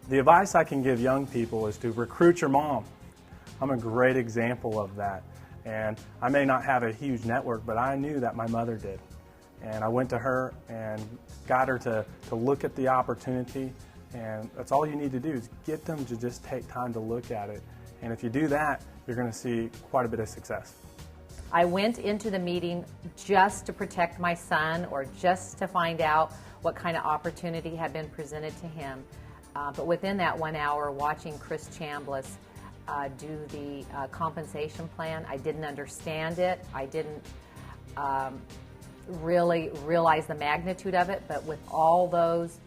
The advice I can give young people is to recruit your mom. I'm a great example of that. And I may not have a huge network, but I knew that my mother did. And I went to her and got her to look at the opportunity. And that's all you need to do is get them to just take time to look at it. And if you do that, you're going to see quite a bit of success. I went into the meeting just to protect my son or just to find out what kind of opportunity had been presented to him. But within that 1 hour, watching Chris Chambliss do the compensation plan, I didn't understand it. I didn't really realize the magnitude of it, but with all those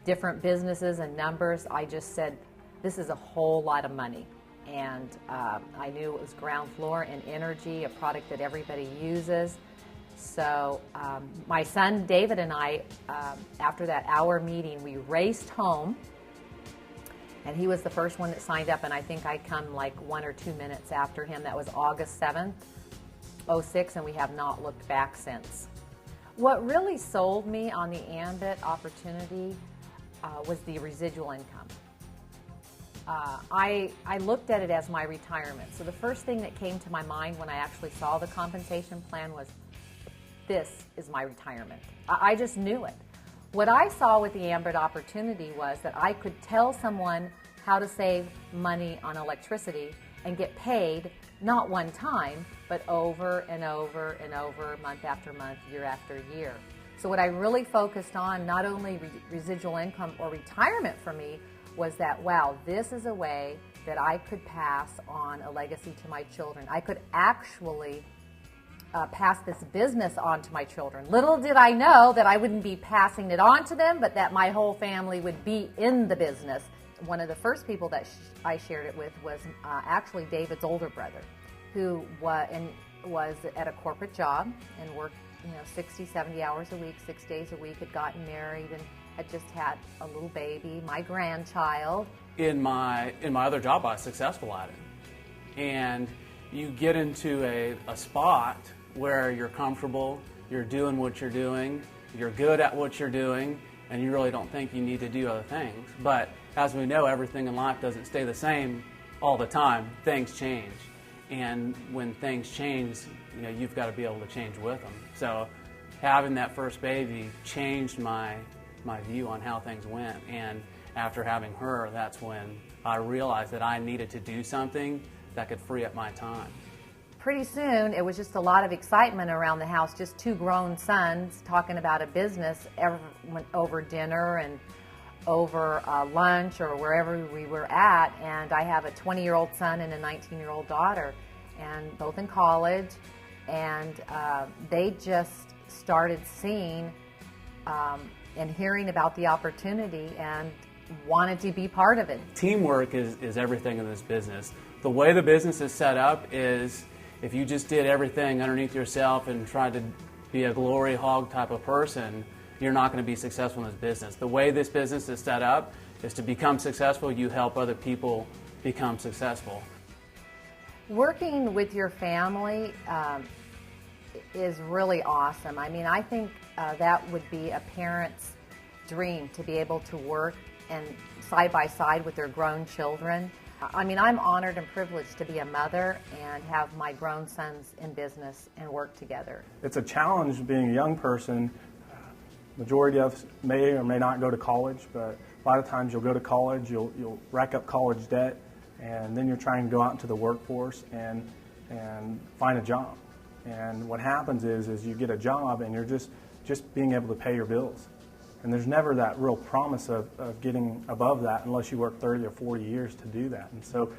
different businesses and numbers, I just said, this is a whole lot of money. And I knew it was ground floor and energy, a product that everybody uses. So my son David and I, after that hour meeting, we raced home. And he was the first one that signed up, and I think I come like 1 or 2 minutes after him. That was August 7th, 06, and we have not looked back since. What really sold me on the Ambit opportunity was the residual income. I looked at it as my retirement. So the first thing that came to my mind when I actually saw the compensation plan was, this is my retirement. I just knew it. What I saw with the Ambit opportunity was that I could tell someone how to save money on electricity and get paid not one time, but over and over and over, month after month, year after year. So what I really focused on, not only residual income or retirement for me, was that, wow, this is a way that I could pass on a legacy to my children. I could actually pass this business on to my children. Little did I know that I wouldn't be passing it on to them, but that my whole family would be in the business. One of the first people that I shared it with was actually David's older brother, who was at a corporate job and worked 60, 70 hours a week, 6 days a week, had gotten married and had just had a little baby, my grandchild. In my other job, I was successful at it. And you get into a spot where you're comfortable, you're doing what you're doing, you're good at what you're doing, and you really don't think you need to do other things. But as we know, everything in life doesn't stay the same all the time. Things change. And when things change, you've got to be able to change with them. So having that first baby changed my view on how things went. And after having her, that's when I realized that I needed to do something that could free up my time. Pretty soon, it was just a lot of excitement around the house, just two grown sons talking about a business over dinner and over lunch or wherever we were at. And I have a 20-year-old son and a 19-year-old daughter, and both in college. And they just started seeing and hearing about the opportunity and wanted to be part of it. Teamwork is everything in this business. The way the business is set up is, if you just did everything underneath yourself and tried to be a glory hog type of person, you're not going to be successful in this business. The way this business is set up is to become successful, you help other people become successful. Working with your family is really awesome. I mean, I think that would be a parent's dream, to be able to work and side by side with their grown children. I mean, I'm honored and privileged to be a mother and have my grown sons in business and work together. It's a challenge being a young person. Majority of us may or may not go to college, but a lot of times you'll go to college, you'll rack up college debt, and then you're trying to go out into the workforce and find a job. And what happens is you get a job and you're just being able to pay your bills. And there's never that real promise of getting above that unless you work 30 or 40 years to do that. And so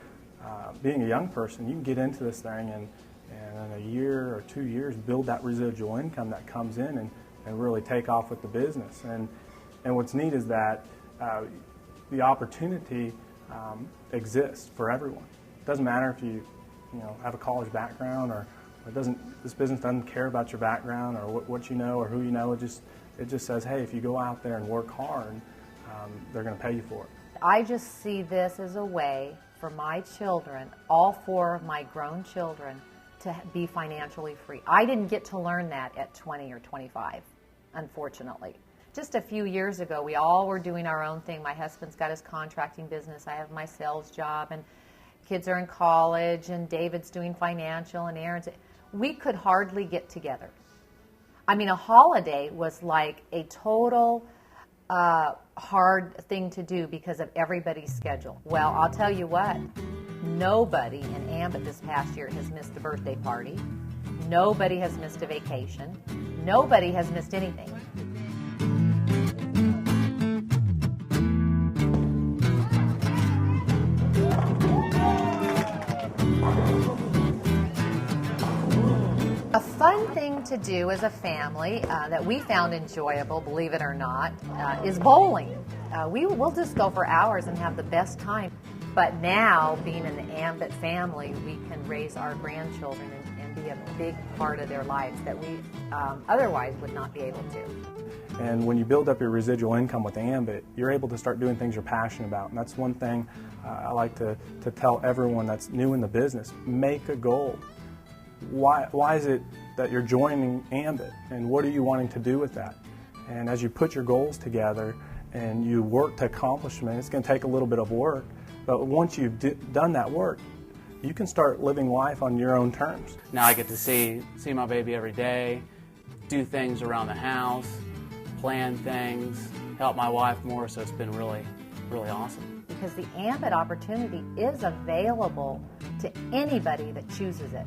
being a young person, you can get into this thing and in a year or 2 years build that residual income that comes in and really take off with the business. And what's neat is that the opportunity exists for everyone. It doesn't matter if you have a college background or this business doesn't care about your background or what you know or who you know. It just says, hey, if you go out there and work hard, they're going to pay you for it. I just see this as a way for my children, all four of my grown children, to be financially free. I didn't get to learn that at 20 or 25, unfortunately. just a few years ago, we all were doing our own thing. My husband's got his contracting business. I have my sales job, and kids are in college, and David's doing financial, and Aaron's. We could hardly get together. I mean, a holiday was like a total hard thing to do because of everybody's schedule. Well, I'll tell you what, nobody in Ambit this past year has missed a birthday party. Nobody has missed a vacation. Nobody has missed anything. A fun thing to do as a family that we found enjoyable, believe it or not, is bowling. We'll just go for hours and have the best time. But now, being in the Ambit family, we can raise our grandchildren and be a big part of their lives that we otherwise would not be able to. And when you build up your residual income with Ambit, you're able to start doing things you're passionate about. And that's one thing I like to tell everyone that's new in the business. Make a goal. Why is it that you're joining Ambit, and what are you wanting to do with that? And as you put your goals together and you work to accomplishment, it's going to take a little bit of work, but once you've done that work, you can start living life on your own terms. Now I get to see my baby every day, do things around the house, plan things, help my wife more, so it's been really, really awesome. Because the Ambit opportunity is available to anybody that chooses it.